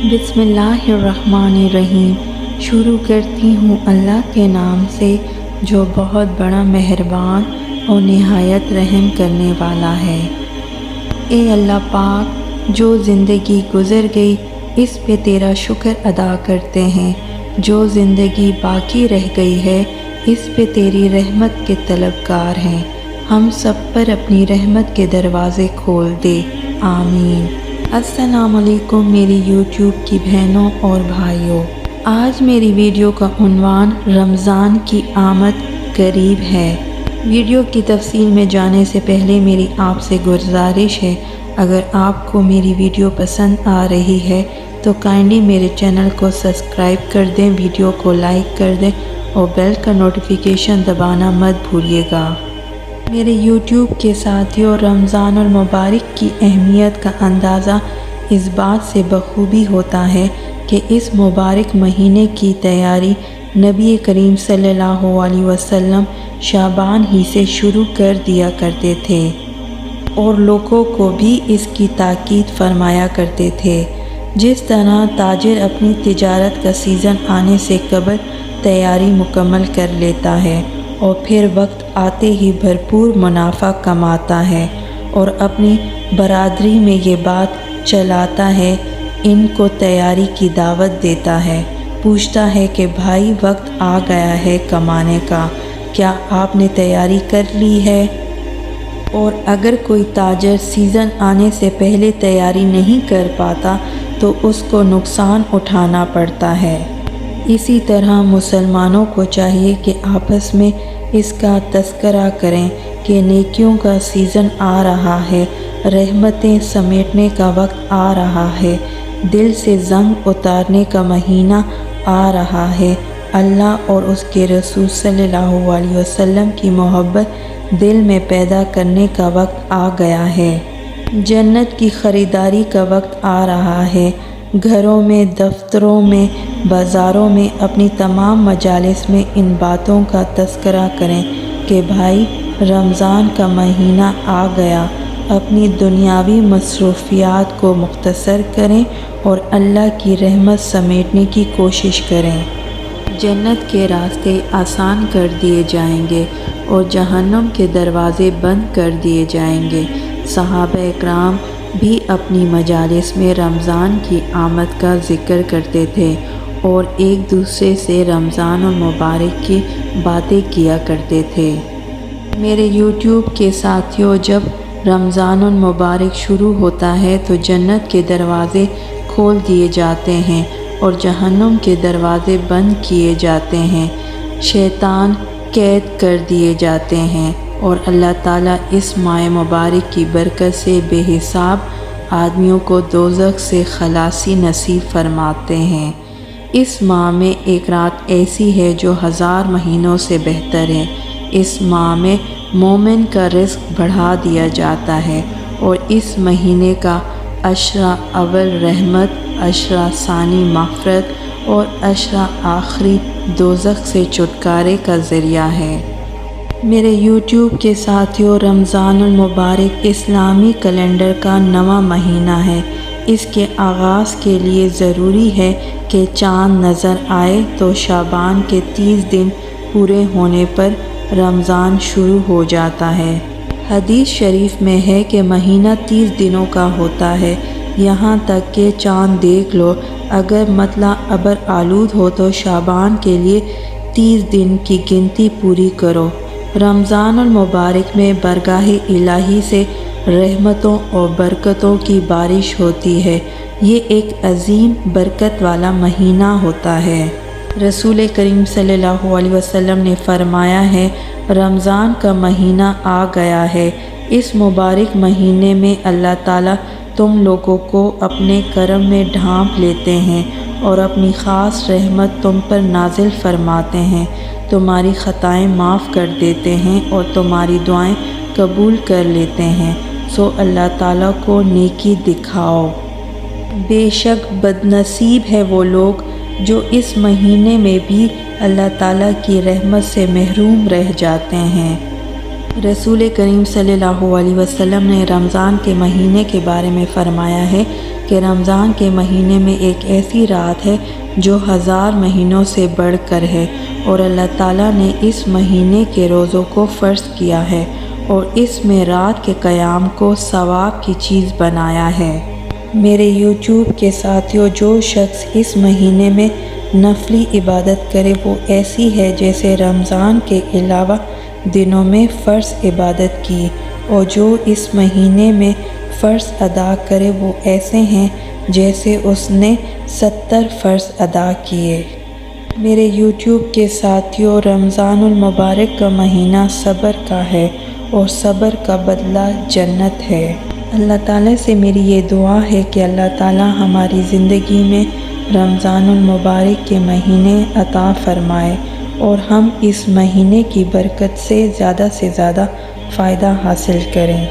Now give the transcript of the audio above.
बिस्मिल्लाहिर्रहमानिर्रहीम। शुरू करती हूँ अल्लाह के नाम से जो बहुत बड़ा मेहरबान और निहायत रहम करने वाला है। ए अल्लाह पाक, जो ज़िंदगी गुज़र गई इस पे तेरा शुक्र अदा करते हैं, जो ज़िंदगी बाकी रह गई है इस पे तेरी रहमत के तलबगार हैं। हम सब पर अपनी रहमत के दरवाज़े खोल दे, आमीन। अस्सलाम वालेकुम मेरी यूट्यूब की बहनों और भाइयों। आज मेरी वीडियो का उन्वान रमज़ान की आमद करीब है। वीडियो की तफसील में जाने से पहले मेरी आपसे गुजारिश है, अगर आपको मेरी वीडियो पसंद आ रही है तो काइंडली मेरे चैनल को सब्सक्राइब कर दें, वीडियो को लाइक कर दें और बेल का नोटिफिकेशन दबाना मत भूलिएगा। मेरे YouTube के साथियों, रमज़ान और मुबारक की अहमियत का अंदाज़ा इस बात से बखूबी होता है कि इस मुबारक महीने की तैयारी नबी करीम सल्लल्लाहु अलैहि वसल्लम शाबान ही से शुरू कर दिया करते थे और लोगों को भी इसकी ताकीद फरमाया करते थे। जिस तरह ताजिर अपनी तिजारत का सीज़न आने से कबल तैयारी मुकम्मल कर लेता है और फिर वक्त आते ही भरपूर मुनाफा कमाता है और अपनी बरादरी में ये बात चलाता है, इनको तैयारी की दावत देता है, पूछता है कि भाई वक्त आ गया है कमाने का, क्या आपने तैयारी कर ली है? और अगर कोई ताजर सीज़न आने से पहले तैयारी नहीं कर पाता तो उसको नुकसान उठाना पड़ता है। इसी तरह मुसलमानों को चाहिए कि आपस में इसका तज़किरा करें कि नेकियों का सीज़न आ रहा है, रहमतें समेटने का वक्त आ रहा है, दिल से ज़ंग उतारने का महीना आ रहा है, अल्लाह और उसके रसूल सल्लल्लाहु अलैहि वसल्लम की मोहब्बत दिल में पैदा करने का वक्त आ गया है, जन्नत की ख़रीदारी का वक्त आ रहा है। घरों में, दफ्तरों में, बाज़ारों में, अपनी तमाम मजालिस में इन बातों का तज़किरा करें कि भाई रमज़ान का महीना आ गया। अपनी दुनियावी मसरूफ़ियात को मुख्तसर करें और अल्लाह की रहमत समेटने की कोशिश करें। जन्नत के रास्ते आसान कर दिए जाएंगे और जहन्नुम के दरवाज़े बंद कर दिए जाएंगे। सहाबा इकराम भी अपनी मजालिस में रमज़ान की आमद का ज़िक्र करते थे और एक दूसरे से रमज़ान और मुबारक की बातें किया करते थे। मेरे YouTube के साथियों, जब रमज़ान और मुबारक शुरू होता है तो जन्नत के दरवाज़े खोल दिए जाते हैं और जहन्नुम के दरवाज़े बंद किए जाते हैं, शैतान कैद कर दिए जाते हैं और अल्लाह ताला इस माह मुबारक की बरकत से बेहिसाब आदमियों को दोज़ख से खलासी नसीब फरमाते हैं। इस माह में एक रात ऐसी है जो 1000 महीनों से बेहतर है। इस माह में मोमिन का रिज़्क़ बढ़ा दिया जाता है और इस महीने का अशरा अव्वल रहमत, अशरा सानी मग़फ़िरत और अशरा आखिरी दोज़ख से छुटकारे का ज़रिया है। मेरे YouTube के साथियों, रमज़ान मुबारक इस्लामी कैलेंडर का नवा महीना है। इसके आगाज़ के लिए ज़रूरी है कि चाँद नज़र आए तो शाबान के 30 दिन पूरे होने पर रमज़ान शुरू हो जाता है। हदीस शरीफ में है कि महीना 30 दिनों का होता है, यहाँ तक कि चाँद देख लो। अगर मतला अबर आलूद हो तो शाबान के लिए 30 दिन की गिनती पूरी करो। रमज़ान और मुबारक में बरगाह इलाही से रहमतों और बरकतों की बारिश होती है। ये एक अजीम बरकत वाला महीना होता है। रसूल करीम सल्लल्लाहु अलैहि वसल्लम ने फरमाया है, रमज़ान का महीना आ गया है। इस मुबारक महीने में अल्लाह ताला तुम लोगों को अपने करम में ढांप लेते हैं और अपनी ख़ास रहमत तुम पर नाजिल फरमाते हैं, तुम्हारी ख़ताएँ माफ़ कर देते हैं और तुम्हारी दुआएं कबूल कर लेते हैं। सो अल्लाह ताला को नेकी दिखाओ। बेशक बदनसीब है वो लोग जो इस महीने में भी अल्लाह ताला की रहमत से महरूम रह जाते हैं। रसूल करीम सल्लल्लाहु अलैहि वसल्लम ने रमज़ान के महीने के बारे में फ़रमाया है کہ رمضان کے مہینے میں ایک ایسی رات ہے جو 1000 مہینوں سے بڑھ کر ہے، اور اللہ تعالیٰ نے اس مہینے کے روزوں کو فرض کیا ہے اور اس میں رات کے قیام کو ثواب کی چیز بنایا ہے۔ میرے یوٹیوب کے ساتھیوں، جو شخص اس مہینے میں نفلی عبادت کرے وہ ایسی ہے جیسے رمضان کے علاوہ دنوں میں فرض عبادت کی، اور جو اس مہینے میں فرض ادا کرے وہ ایسے ہیں جیسے اس نے 70 فرض ادا کیے۔ میرے یوٹیوب کے ساتھیوں، رمضان المبارک کا مہینہ صبر کا ہے اور صبر کا بدلہ جنت ہے۔ اللہ تعالیٰ سے میری یہ دعا ہے کہ اللہ تعالیٰ ہماری زندگی میں رمضان المبارک کے مہینے عطا فرمائے اور ہم اس مہینے کی برکت سے زیادہ فائدہ حاصل کریں۔